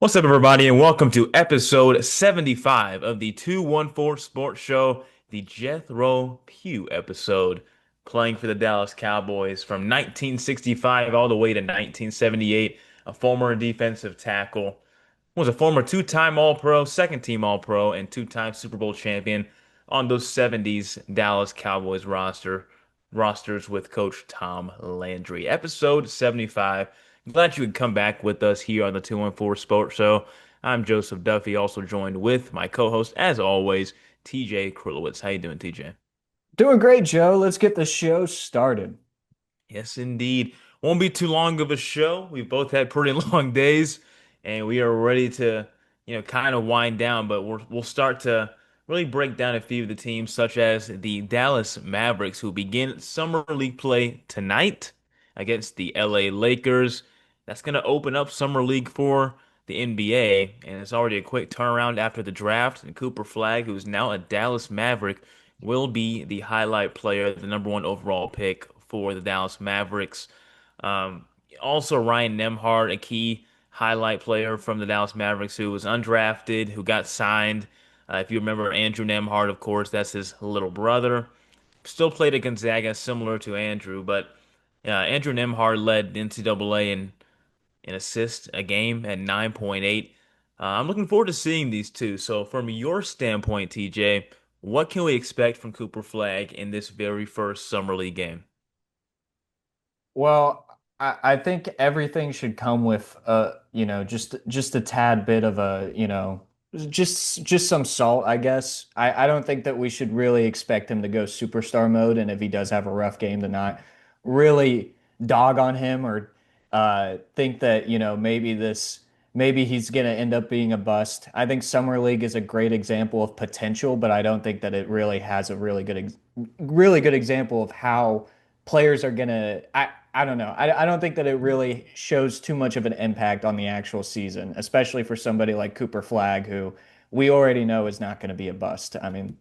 What's up, everybody, and welcome to episode 75 of the 214 Sports Show, the Jethro Pugh episode, playing for the Dallas Cowboys from 1965 all the way to 1978. A former defensive tackle, was a former two-time All-Pro, second-team All-Pro, and two-time Super Bowl champion on those 70s Dallas Cowboys rosters with Coach Tom Landry. Episode 75. Glad you could come back with us here on the 214 Sports Show. I'm Joseph Duffy, also joined with my co-host, as always, TJ Krilowicz. How you doing, TJ? Doing great, Joe. Let's get the show started. Yes, indeed. Won't be too long of a show. We've both had pretty long days, and we are ready to, kind of wind down. But we'll start to really break down a few of the teams, such as the Dallas Mavericks, who begin summer league play tonight against the LA Lakers. That's going to open up summer league for the NBA, and it's already a quick turnaround after the draft. And Cooper Flagg, who is now a Dallas Maverick, will be the highlight player, the number one overall pick for the Dallas Mavericks. Um, Also, Ryan Nembhard, a key highlight player from the Dallas Mavericks, who was undrafted, who got signed. If you remember Andrew Nembhard, of course, that's his little brother. Still played at Gonzaga, similar to Andrew, but Andrew Nembhard led the NCAA in assists a game at 9.8. I'm looking forward to seeing these two. So, from your standpoint, TJ, what can we expect from Cooper Flagg in this very first Summer League game? Well, I think everything should come with just a tad bit of just some salt, I guess. I don't think that we should really expect him to go superstar mode, and if he does have a rough game, to not really dog on him or think that, maybe he's gonna end up being a bust. I think Summer League is a great example of potential, but I don't think that it really has a really good example of how players are gonna. I don't know. I don't think that it really shows too much of an impact on the actual season, especially for somebody like Cooper Flagg, who we already know is not going to be a bust. I mean,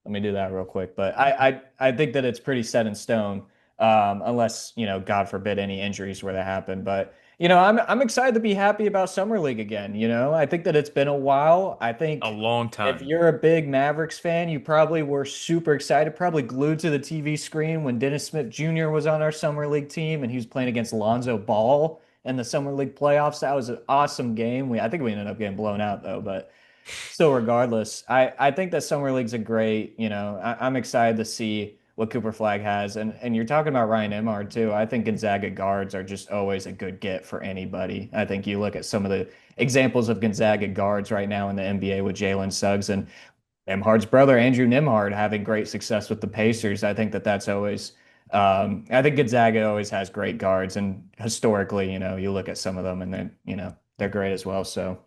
let me do that real quick. But I think that it's pretty set in stone, unless, God forbid, any injuries were to happen. But I'm excited to be happy about Summer League again. I think that it's been a while. I A think long if time. you're a big Mavericks fan, you probably were super excited, probably glued to the TV screen when Dennis Smith Jr. was on our Summer League team and he was playing against Lonzo Ball in the Summer League playoffs. That was an awesome game. I think we ended up getting blown out though, but still, regardless, I think that Summer League's a great, I'm excited to see what Cooper Flag has. And you're talking about Ryan Emard too. I think Gonzaga guards are just always a good get for anybody. I think you look at some of the examples of Gonzaga guards right now in the NBA with Jalen Suggs and Emhard's brother, Andrew Nembhard, having great success with the Pacers. I think that that's always, I think Gonzaga always has great guards. And historically, you look at some of them and then, they're great as well. So.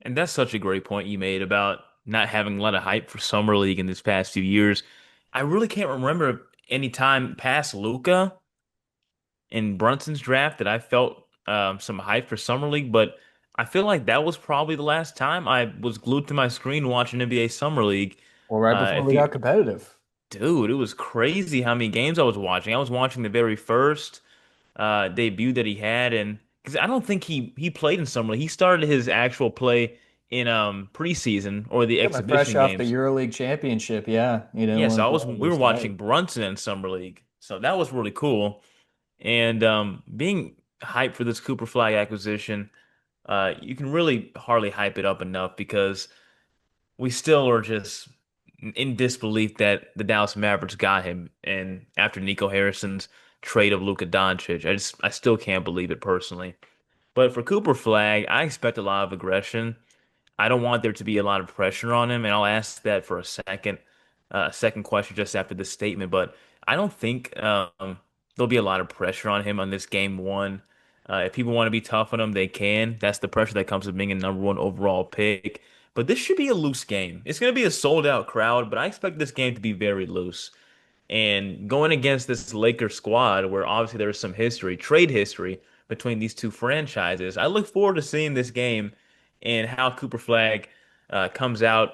And that's such a great point you made about not having a lot of hype for Summer League in this past few years. I really can't remember any time past Luca in Brunson's draft that I felt some hype for Summer League, but I feel like that was probably the last time I was glued to my screen watching NBA Summer League. Well, right before If we you got competitive. Dude, it was crazy how many games I was watching. I was watching the very first debut that he had, and because I don't think he played in summer league. He started his actual play in preseason or the Coming fresh exhibition off the games. EuroLeague championship, yeah, Yeah, so we he were was tight. watching Brunson in summer league, so that was really cool. And being hyped for this Cooper Flag acquisition, you can really hardly hype it up enough because we still are just in disbelief that the Dallas Mavericks got him. And after Nico Harrison's trade of Luka Doncic, I still can't believe it personally. But for Cooper Flag, I expect a lot of aggression. I don't want there to be a lot of pressure on him, and I'll ask that for a second question just after this statement. But I don't think there'll be a lot of pressure on him on this game one. If people want to be tough on him, they can. That's the pressure that comes with being a number one overall pick. But this should be a loose game. It's going to be a sold out crowd, but I expect this game to be very loose. And going against this Lakers squad, where obviously there's some history, trade history between these two franchises, I look forward to seeing this game and how Cooper Flag comes out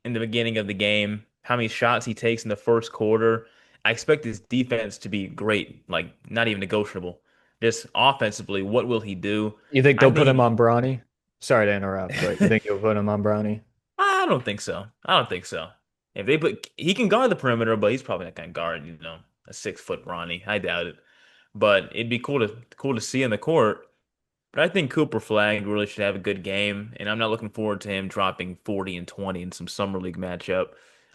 in the beginning of the game, how many shots he takes in the first quarter. I expect his defense to be great, like not even negotiable. just offensively, what will he do? You think I they'll put think him on Bronny? Sorry to interrupt, but you think you'll put him on Bronny? I don't think so. I don't think so. If they put, he can guard the perimeter, but he's probably not going to guard, a 6 foot Ronnie. I doubt it. But it'd be cool to see in the court. But I think Cooper Flagg really should have a good game, and I'm not looking forward to him dropping 40 and 20 in some summer league matchup.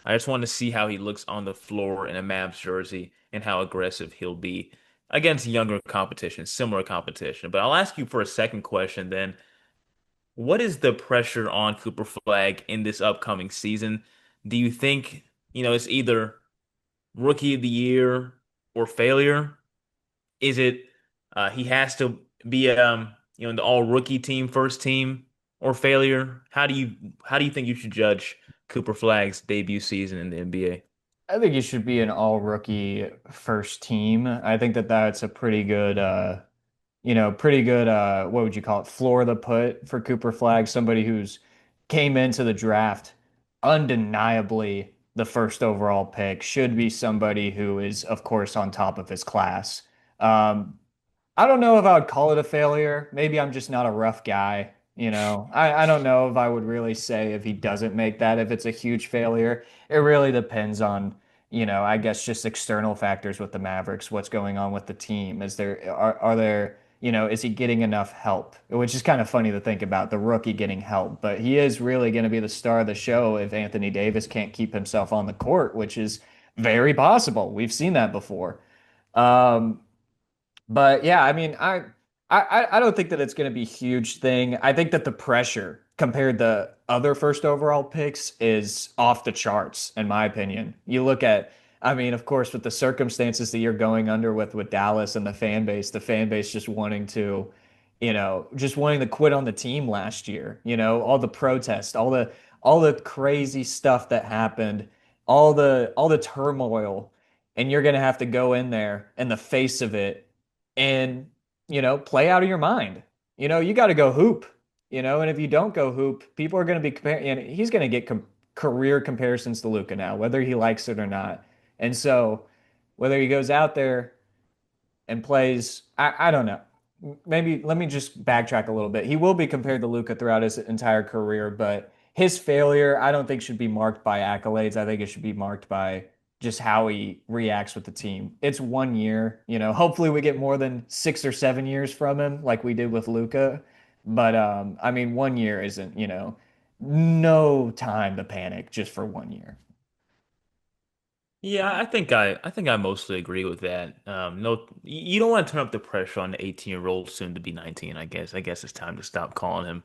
I just want to see how he looks on the floor in a Mavs jersey and how aggressive he'll be against younger competition, similar competition. But I'll ask you for a second question then. What is the pressure on Cooper Flagg in this upcoming season? Do you think, it's either rookie of the year or failure? Is it he has to be in the all rookie team, first team, or failure? How do you think you should judge Cooper Flagg's debut season in the NBA? I think he should be an all rookie first team. I think that that's a pretty good pretty good what would you call it? Floor of the put for Cooper Flagg, somebody who's came into the draft undeniably the first overall pick, should be somebody who is, of course, on top of his class. Um, I don't know if I would call it a failure. Maybe I'm just not a rough guy. I don't know if I would really say if he doesn't make that, if it's a huge failure. It really depends on, I guess just external factors with the Mavericks, what's going on with the team. Are there, is he getting enough help? Which is kind of funny to think about, the rookie getting help, but he is really going to be the star of the show if Anthony Davis can't keep himself on the court, which is very possible. We've seen that before. Um, but yeah, I mean, I don't think that it's going to be a huge thing. I think that the pressure compared to other first overall picks is off the charts, in my opinion. You look at, I mean, of course, with the circumstances that you're going under with Dallas and the fan base just wanting to, just wanting to quit on the team last year. All the protests, all the crazy stuff that happened, all the turmoil, and you're going to have to go in there in the face of it and play out of your mind. You got to go hoop. And if you don't go hoop, people are going to be comparing. And he's going to get career comparisons to Luca now, whether he likes it or not. And so, whether he goes out there and plays, I don't know. Maybe let me just backtrack a little bit. He will be compared to Luca throughout his entire career, but his failure, I don't think should be marked by accolades. I think it should be marked by just how he reacts with the team. It's 1 year, hopefully we get more than 6 or 7 years from him like we did with Luca. But I mean, 1 year isn't, no time to panic just for 1 year. Yeah, I think I mostly agree with that. No, you don't want to turn up the pressure on the 18-year-old soon to be 19, I guess. I guess it's time to stop calling him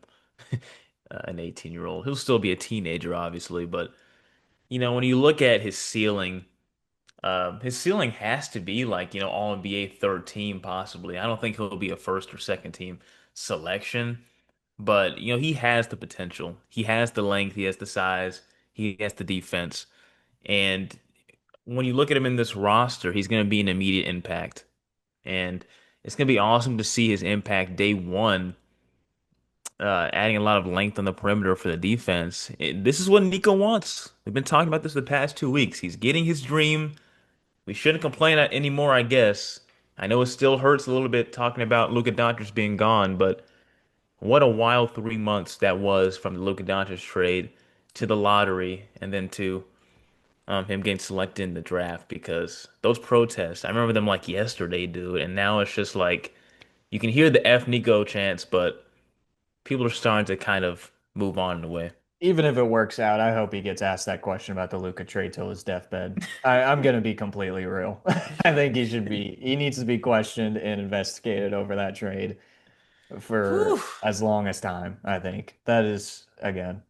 an 18-year-old. He'll still be a teenager, obviously, but when you look at his ceiling has to be like, all NBA third team possibly. I don't think he'll be a first or second team selection, but he has the potential. He has the length, he has the size, he has the defense. And when you look at him in this roster, he's going to be an immediate impact. And it's going to be awesome to see his impact day one, adding a lot of length on the perimeter for the defense. This is what Nico wants. We've been talking about this the past 2 weeks. He's getting his dream. We shouldn't complain anymore, I guess. I know it still hurts a little bit talking about Luka Doncic being gone, but what a wild 3 months that was from the Luka Doncic trade to the lottery and then to him getting selected in the draft because those protests, I remember them like yesterday, dude, and now it's just like you can hear the F Nico chants, but people are starting to kind of move on in a way. Even if it works out, I hope he gets asked that question about the Luka trade till his deathbed. I'm gonna be completely real. I think he needs to be questioned and investigated over that trade Whew. for as long as time. I think that is again.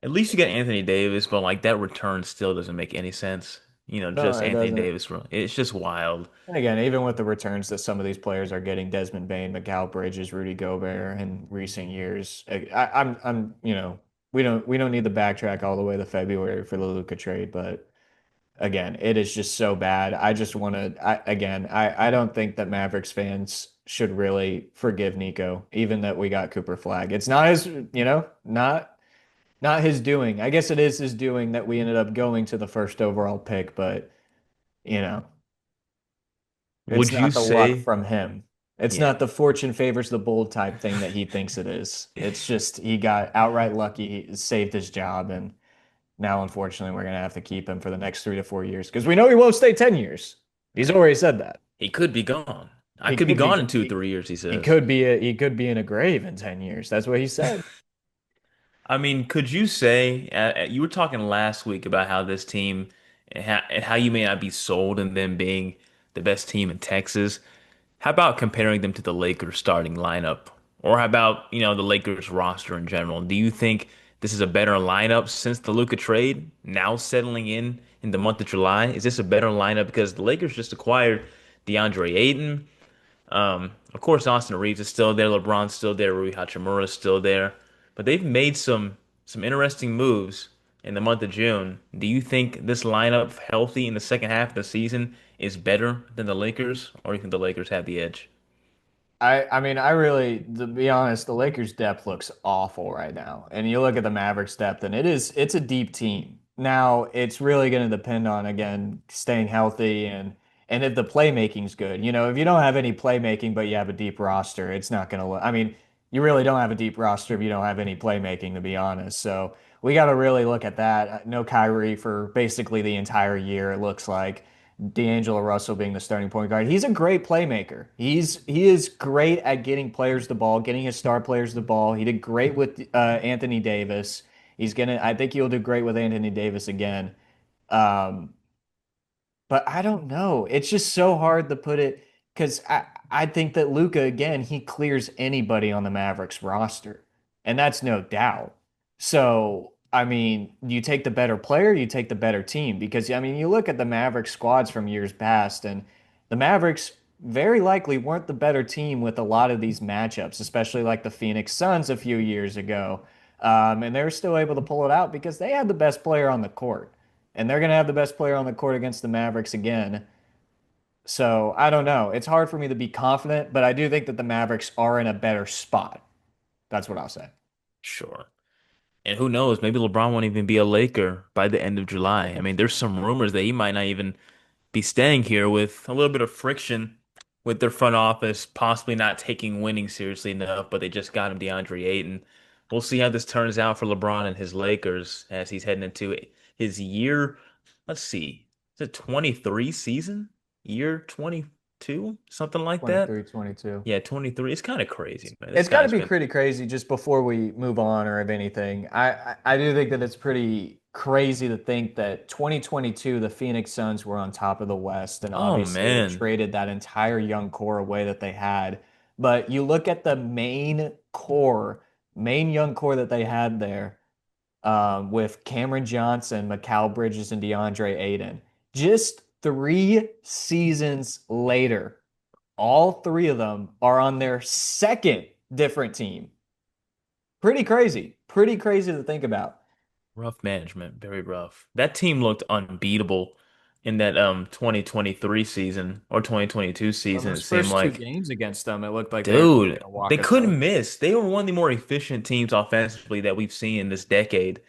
At least you got Anthony Davis, but like that return still doesn't make any sense. No, Just it Anthony doesn't. Davis. It's just wild. And again, even with the returns that some of these players are getting, Desmond Bain, Mikal Bridges, Rudy Gobert in recent years, we don't need to backtrack all the way to February for the Luka trade, but again, it is just so bad. I just want to, I don't think that Mavericks fans should really forgive Nico, even that we got Cooper Flag. It's not his, not his doing. I guess it is his doing that we ended up going to the first overall pick, but you know. It's Would you not the luck say, from him. It's yeah, not the fortune favors the bold type thing that he thinks it is. It's just he got outright lucky, he saved his job, and now unfortunately we're gonna have to keep him for the next 3 to 4 years because we know he won't stay 10 years. He's already said that. he could be gone. I He could be could be gone in two, he, 3 years, he he says. could be he could be in a grave in 10 years. That's what he said. I mean, could you say you were talking last week about how this team and how you may not be sold in them being the best team in Texas? How about comparing them to the Lakers starting lineup? Or how about, the Lakers roster in general? Do you think this is a better lineup since the Luka trade, now settling in the month of July? Is this a better lineup because the Lakers just acquired DeAndre Ayton? Of course, Austin Reeves is still there, LeBron's still there, Rui Hachimura is still there, but they've made some interesting moves in the month of June. Do you think this lineup, healthy in the second half of the season, is better than the Lakers, or do you think the Lakers have the edge? I mean, I really, to be honest, the Lakers depth looks awful right now. And you look at the Mavericks depth, and it's a deep team. Now, it's really going to depend on, again, staying healthy and if the playmaking's good. If you don't have any playmaking, but you have a deep roster, it's not going to look, I mean, you really don't have a deep roster if you don't have any playmaking, to be honest. So we got to really look at that. No Kyrie for basically the entire year, it looks like. D'Angelo Russell being the starting point guard. He's a great playmaker. He is great at getting players the ball, getting his star players the ball. He did great with Anthony Davis. I think he'll do great with Anthony Davis again. Um, but I don't know. It's just so hard to put it because I think that Luca, again, he clears anybody on the Mavericks roster. And that's no doubt. So, I mean, you take the better player, you take the better team. Because, I mean, you look at the Mavericks squads from years past, and the Mavericks very likely weren't the better team with a lot of these matchups, especially like the Phoenix Suns a few years ago. And they were still able to pull it out because they had the best player on the court and they're going to have the best player on the court against the Mavericks again. So I don't know. It's hard for me to be confident, but I do think that the Mavericks are in a better spot. That's what I'll say. Sure. And who knows, maybe LeBron won't even be a Laker by the end of July. I mean, there's some rumors that he might not even be staying here with a little bit of friction with their front office, possibly not taking winning seriously enough, but they just got him DeAndre Ayton. We'll see how this turns out for LeBron and his Lakers as he's heading into his year. Let's see, is it 23 season? Year 22? Something like that? 23, 22. Yeah, 23. It's kind of crazy, man. This It's got to guy's be been, pretty crazy just before we move on or of anything. I do think that it's pretty crazy to think that 2022, the Phoenix Suns were on top of the West, and oh obviously they man, traded that entire young core away that they had. But you look at the main core, main young core that they had there, with Cameron Johnson, Mikal Bridges, and DeAndre Ayton. Just 3 seasons later, all three of them are on their second different team. Pretty crazy. Pretty crazy to think about. rough management, very rough. That team looked unbeatable in that 2023 season or 2022 Well, season, it those seemed first two like. games against them, it looked like they were just Dude, going to walk they us over. couldn't miss. They were one of the more efficient teams offensively that we've seen in this decade.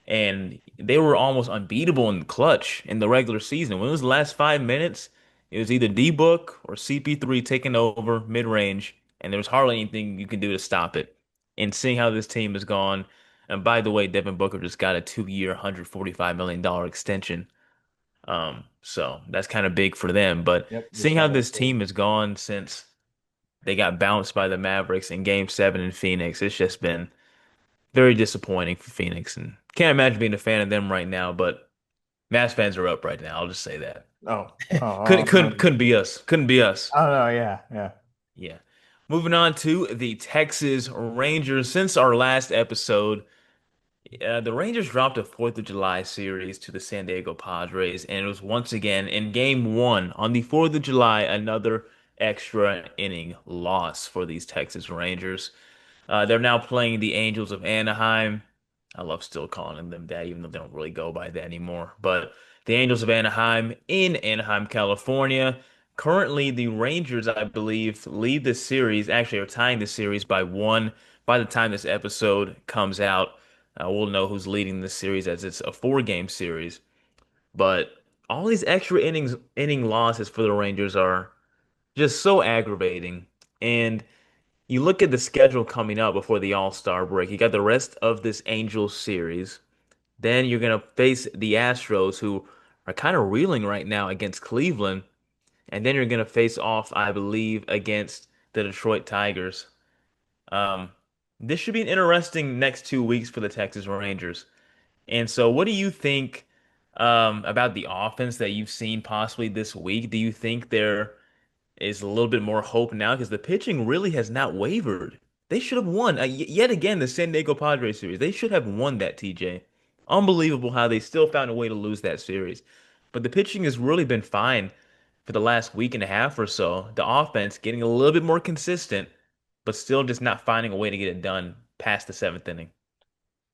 And they were almost unbeatable in the clutch in the regular season. When it was the last 5 minutes, it was either D-Book or CP3 taking over mid-range, and there was hardly anything you could do to stop it. And seeing how this team has gone, and by the way, Devin Booker just got a 2-year, $145 million extension. So that's kind of big for them. But Yep, just seeing how saw that this too. team has gone since they got bounced by the Mavericks in Game 7 in Phoenix, it's just been very disappointing for Phoenix, and can't imagine being a fan of them right now. But Mavs fans are up right now. I'll just say that. Oh, oh, Couldn't oh, no. couldn't couldn't be us. Couldn't be us. Oh, no, yeah, yeah. Yeah. Moving on to the Texas Rangers. Since our last episode, the Rangers dropped a 4th of July series to the San Diego Padres, and it was once again in Game 1 on the 4th of July, another extra inning loss for these Texas Rangers. They're now playing the Angels of Anaheim. I love still calling them that, even though they don't really go by that anymore. But the Angels of Anaheim in Anaheim, California. Currently, the Rangers, I believe, lead the series, actually are tying the series by one. By the time this episode comes out, we'll know who's leading the series as it's a 4-game series. But all these extra inning losses for the Rangers are just so aggravating. And you look at the schedule coming up before the All-Star break. You got the rest of this Angels series. Then you're gonna face the Astros, who are kind of reeling right now against Cleveland. And then you're gonna face off, I believe, against the Detroit Tigers. Um, this should be an interesting next 2 weeks for the Texas Rangers. And so, what do you think about the offense that you've seen possibly this week? Do you think there is a little bit more hope now? Because the pitching really has not wavered. They should have won yet again the San Diego Padres series. They should have won that, TJ. Unbelievable how they still found a way to lose that series. But the pitching has really been fine for the last week and a half or so. The offense getting a little bit more consistent, but still just not finding a way to get it done past the seventh inning.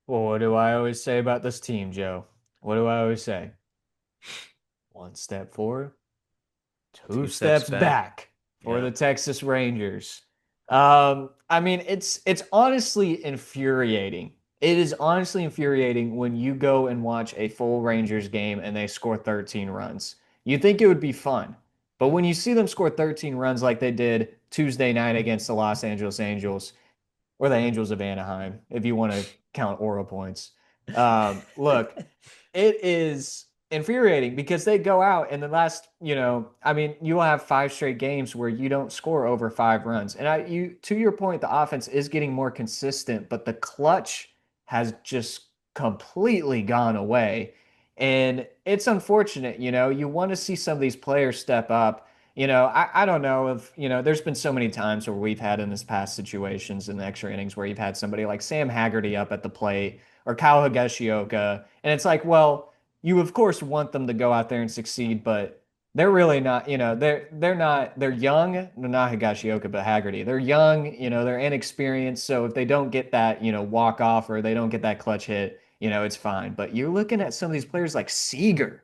Well, what do I always say about this team, Joe? What do I always say? One step forward, two Two steps steps back. back for Yeah. the Texas Rangers. I mean, it's honestly infuriating. It is honestly infuriating when you go and watch a full Rangers game and they score 13 runs. You think it would be fun, but when you see them score 13 runs like they did Tuesday night against the Los Angeles Angels, or the Angels of Anaheim, if you want to count aura points. Look, it is infuriating because they go out in the last, I mean, you will have 5 straight games where you don't score over 5 runs. And to your point, the offense is getting more consistent, but the clutch has just completely gone away. And it's unfortunate, you want to see some of these players step up. I don't know if, there's been so many times where we've had in this past situations in the extra innings where you've had somebody like Sam Haggerty up at the plate or Kyle Higashioka. And it's like, well, you of course want them to go out there and succeed, but they're really not, they're not, they're young, no, not Higashioka, but Haggerty. They're young, they're inexperienced. So if they don't get that, walk off or they don't get that clutch hit, it's fine. But you're looking at some of these players like Mm.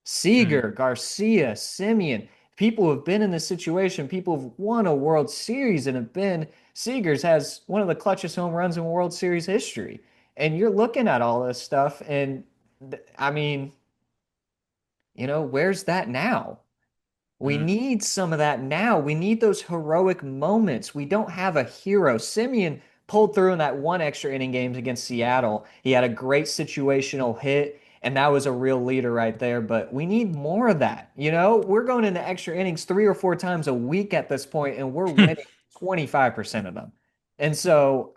Seager, Garcia, Simeon, people who have been in this situation, people who've won a World Series and have been, Seager's has one of the clutchest home runs in World Series history. And you're looking at all this stuff, and I mean, where's that now? We Mm. need some of that now. We need those heroic moments. We don't have a hero. Simeon pulled through in that one extra inning games against Seattle. He had a great situational hit, and that was a real leader right there. But we need more of that. We're going into extra innings 3 or 4 times a week at this point, and we're winning 25% of them. And so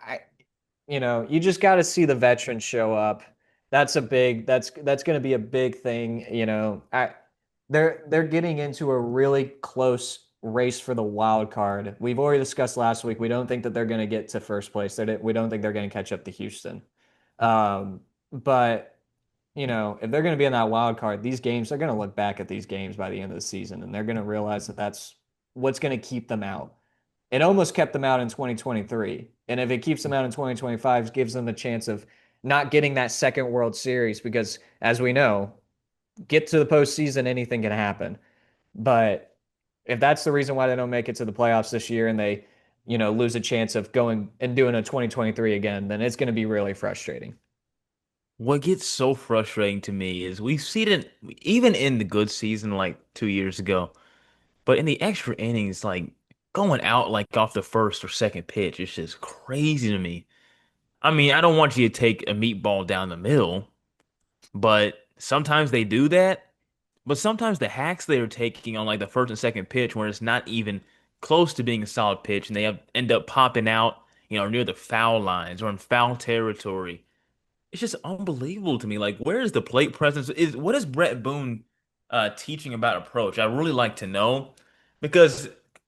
you just got to see the veterans show up. That's going to be a big thing. They're getting into a really close race for the wild card. We've already discussed last week. We don't think that they're going to get to first place. We don't think they're going to catch up to Houston. But if they're going to be in that wild card, these games, they're going to look back at these games by the end of the season and they're going to realize that that's what's going to keep them out. It almost kept them out in 2023. And if it keeps them out in 2025, it gives them the chance of not getting that second World Series because, as we know, get to the postseason, anything can happen. But if that's the reason why they don't make it to the playoffs this year and they, lose a chance of going and doing a 2023 again, then it's going to be really frustrating. What gets so frustrating to me is we've seen it even in the good season like 2 years ago, but in the extra innings, like going out like off the first or second pitch, it's just crazy to me. I mean, I don't want you to take a meatball down the middle, but sometimes they do that. But sometimes the hacks they are taking on like the first and second pitch, where it's not even close to being a solid pitch, and end up popping out, near the foul lines or in foul territory. It's just unbelievable to me. Like, where is the plate presence? What is Brett Boone teaching about approach? I really like to know because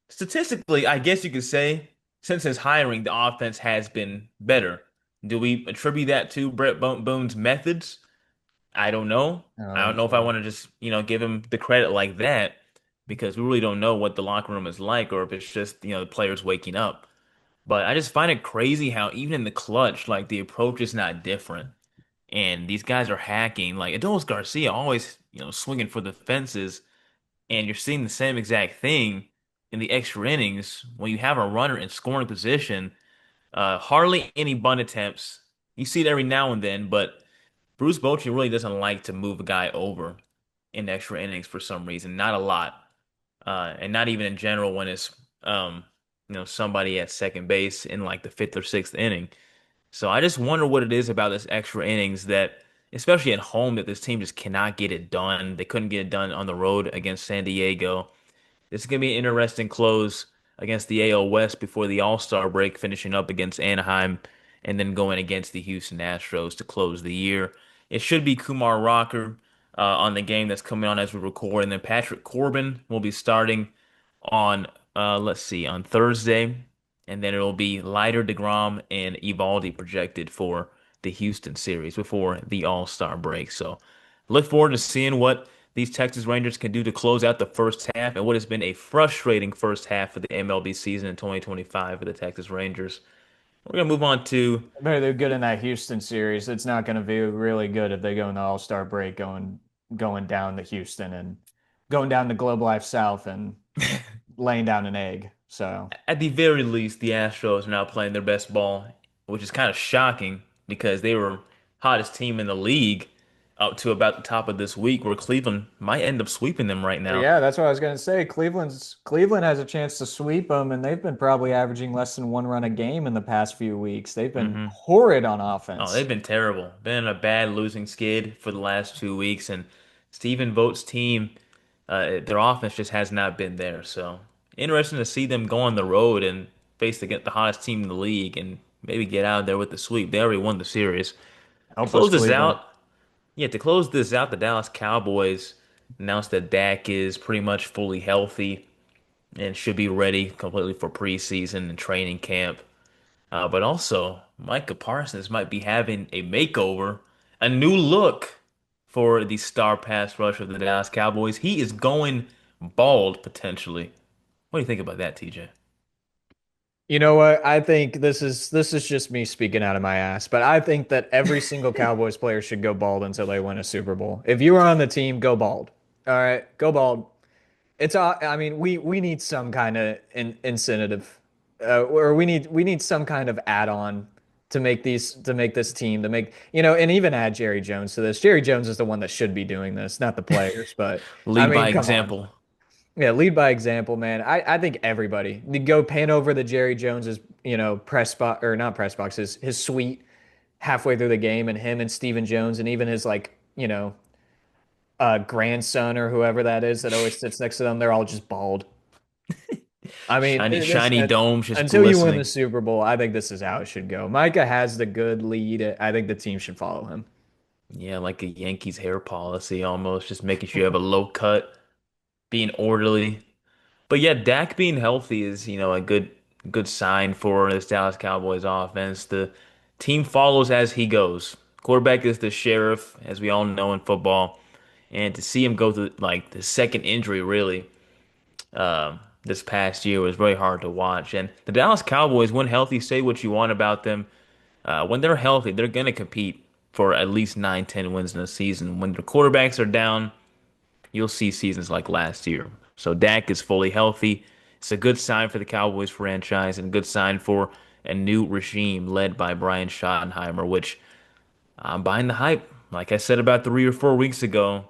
statistically, I guess you could say since his hiring, the offense has been better. Do we attribute that to Boone's methods? I don't know. I don't know if I Well, want to just, give him the credit like that because we really don't know what the locker room is like or if it's just, the players waking up. But I just find it crazy how even in the clutch, like the approach is not different. And these guys are hacking. Like Adolis Garcia always, swinging for the fences. And you're seeing the same exact thing in the extra innings when you have a runner in scoring position. Hardly any bunt attempts. You see it every now and then, but Bruce Bochy really doesn't like to move a guy over in extra innings for some reason. Not a lot. and not even in general when it's somebody at second base in like the fifth or sixth inning. So I just wonder what it is about this extra innings that, especially at home, that this team just cannot get it done. They couldn't get it done on the road against San Diego. This is going to be an interesting close against the AL West before the All-Star break, finishing up against Anaheim and then going against the Houston Astros to close the year. It should be Kumar Rocker on the game that's coming on as we record, and then Patrick Corbin will be starting on let's see, on Thursday, and then it'll be Leiter, DeGrom, and Evaldi projected for the Houston series before the All-Star break. So look forward to seeing what these Texas Rangers can do to close out the first half and what has been a frustrating first half of the MLB season in 2025 for the Texas Rangers. We're gonna move on to They're good in that Houston series. It's not going to be really good if they go in the All-Star break going down to Houston and going down to Globe Life South and laying down an egg. So, at the very least, the Astros are now playing their best ball, which is kind of shocking because they were hottest team in the league up to about the top of this week, where Cleveland might end up sweeping them right now. yeah, that's what I was going to say. Cleveland has a chance to sweep them, and they've been probably averaging less than 1 run a game in the past few weeks. They've been hmm horrid on Oh, offense. they've been terrible. Been a bad losing skid for the last 2 weeks, and Stephen Vogt's team, their offense just has not been there. So interesting to see them go on the road and face the hottest team in the league and maybe get out of there with the sweep. They already won the series. To Help us, close this Cleveland. out, yeah, to close this out, the Dallas Cowboys announced that Dak is pretty much fully healthy and should be ready completely for preseason and training camp. But also, Micah Parsons might be having a makeover, a new look for the star pass rush of the Dallas Cowboys. He is going bald potentially. What do you think about that, TJ? You know what? I think this is just me speaking out of my ass, but I think that every single Cowboys player should go bald until they win a Super Bowl. If you are on the team, go bald. All right, go bald. I mean, we need some kind of incentive, or we need some kind of add-on to make this team and even add Jerry Jones to this. Jerry Jones is the one that should be doing this, not the players. But I Lead mean, by come on. example. Yeah, lead by example, man. I think everybody go pan over the Jerry Jones's, press spot or not press box, his suite halfway through the game, and him and Steven Jones and even his grandson or whoever that is that always sits next to them, they're all just bald. I mean, Shiny, shiny domes just until you win the glistening. Super Bowl, I think this is how it should go. Micah has the good lead. I think the team should follow him. Yeah, like a Yankees hair policy almost, just making sure you have a low cut, being orderly. But yeah, Dak being healthy is, a good sign for this Dallas Cowboys offense. The team follows as he goes. Quarterback is the sheriff, as we all know in football. And to see him go through like the second injury really this past year was very hard to watch. And the Dallas Cowboys, when healthy, say what you want about them. When they're healthy, they're gonna compete for at least 9, 10 wins in a season. When their quarterbacks are down, you'll see seasons like last year. So Dak is fully healthy. It's a good sign for the Cowboys franchise and a good sign for a new regime led by Brian Schottenheimer, which I'm buying the hype. Like I said about 3 or 4 weeks ago,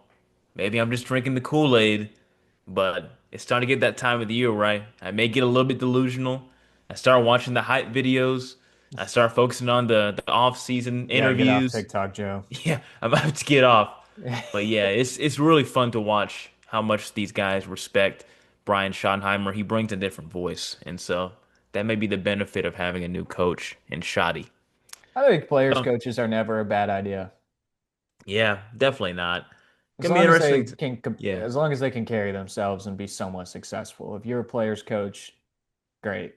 maybe I'm just drinking the Kool-Aid, but it's starting to get that time of the year, right? I may get a little bit delusional. I start watching the hype videos. I start focusing on the off-season Yeah, get off interviews. TikTok, Joe. Yeah, I'm about to get off. But yeah, it's really fun to watch how much these guys respect Brian Schottenheimer. He brings a different voice, and so that may be the benefit of having a new coach in Shotty. I think players So coaches are never a bad idea. yeah, definitely not. As Gonna be long as interesting. they can, Yeah, as long as they can carry themselves and be somewhat successful. If you're a player's coach, great.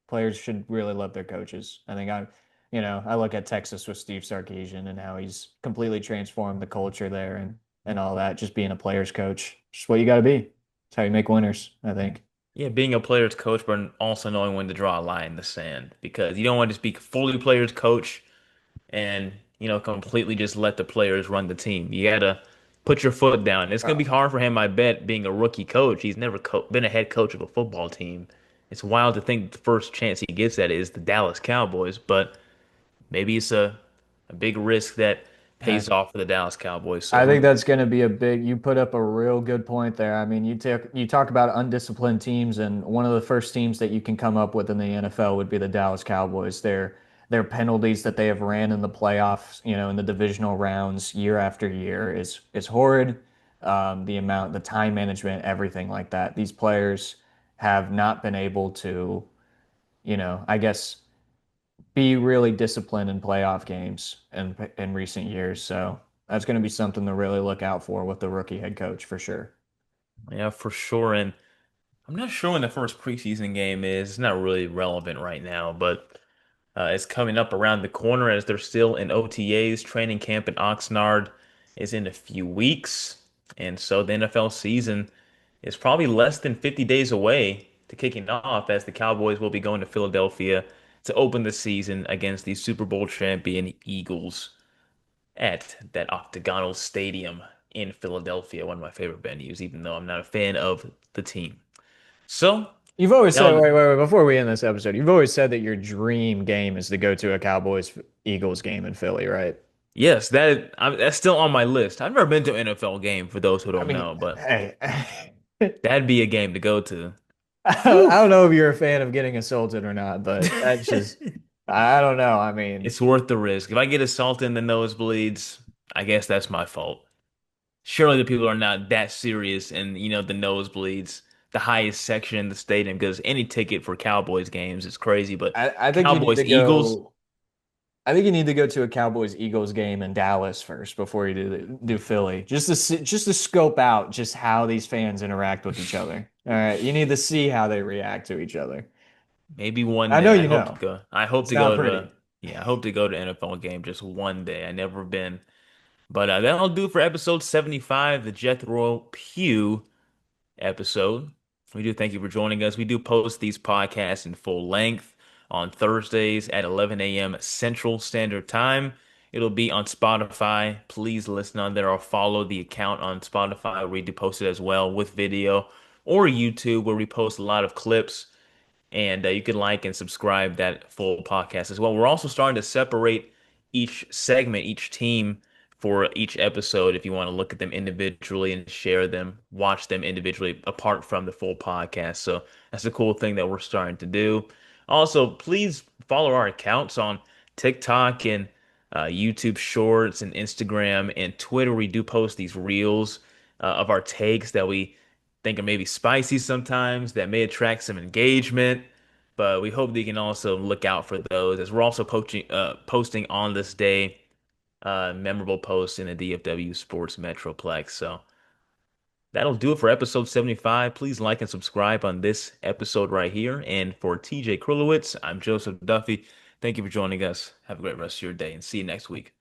Players should really love their coaches. I look at Texas with Steve Sarkisian and how he's completely transformed the culture there and all that. Just being a player's coach, just what you got to be. It's how you make winners, I think. yeah, being a player's coach, but also knowing when to draw a line in the sand because you don't want to just be fully player's coach and completely just let the players run the team. You gotta put your foot down. It's gonna be Oh, hard for him, I bet, being a rookie coach. He's never been a head coach of a football team. It's wild to think the first chance he gets at is the Dallas Cowboys, but maybe it's a big risk that pays off for the Dallas Cowboys. So I think who that's going to be a big, you put up a real good point there. I mean, you talk about undisciplined teams, and one of the first teams that you can come up with in the NFL would be the Dallas Cowboys. Their penalties that they have ran in the playoffs, in the divisional rounds year after year is horrid. The time management, everything like that. These players have not been able to, I guess be really disciplined in playoff games in recent years. So that's going to be something to really look out for with the rookie head coach for sure. Yeah, for sure. And I'm not sure when the first preseason game is. It's not really relevant right now, but it's coming up around the corner as they're still in OTAs. Training camp in Oxnard is in a few weeks. And so the NFL season is probably less than 50 days away to kicking off as the Cowboys will be going to Philadelphia to open the season against the Super Bowl champion Eagles at that octagonal stadium in Philadelphia, one of my favorite venues, even though I'm not a fan of the team. So, You've always said, now, wait, before we end this episode, you've always said that your dream game is to go to a Cowboys Eagles game in Philly, right? yes, that's still on my list. I've never been to an NFL game for those who I don't mean, know, but hey, that'd be a game to go to. I Whew. don't know if you're a fan of getting assaulted or not, but that's just, I don't know. I mean, It's worth the risk. If I get assaulted in the nosebleeds, I guess that's my fault. Surely the people are not that serious and the nosebleeds, the highest section in the stadium, because any ticket for Cowboys games is crazy. But I think you need Cowboys to Eagles, go. I think you need to go to a Cowboys Eagles game in Dallas first before you do Philly, just to scope out just how these fans interact with each other. All right, you need to see how they react to each other. maybe one I know day. you know I hope it's to not go pretty. to yeah, I hope to go to NFL game just one day. I never been. But that'll do for episode 75, the Jethro Pugh episode. We do thank you for joining us. We do post these podcasts in full length on Thursdays at 11 a.m. Central Standard Time. It'll be on Spotify. Please listen on there or follow the account on Spotify where we do post it as well with video, or YouTube where we post a lot of clips, and you can like and subscribe that full podcast as well. We're also starting to separate each segment, each team for each episode if you want to look at them individually and share them, watch them individually apart from the full podcast. So that's a cool thing that we're starting to do. Also, please follow our accounts on TikTok and YouTube Shorts and Instagram and Twitter. We do post these reels of our takes that we think are maybe spicy sometimes that may attract some engagement. But we hope that you can also look out for those as we're also posting on this day memorable posts in the DFW Sports Metroplex. So that'll do it for episode 75. Please like and subscribe on this episode right here. And for TJ Krilowicz, I'm Joseph Duffy. Thank you for joining us. Have a great rest of your day and see you next week.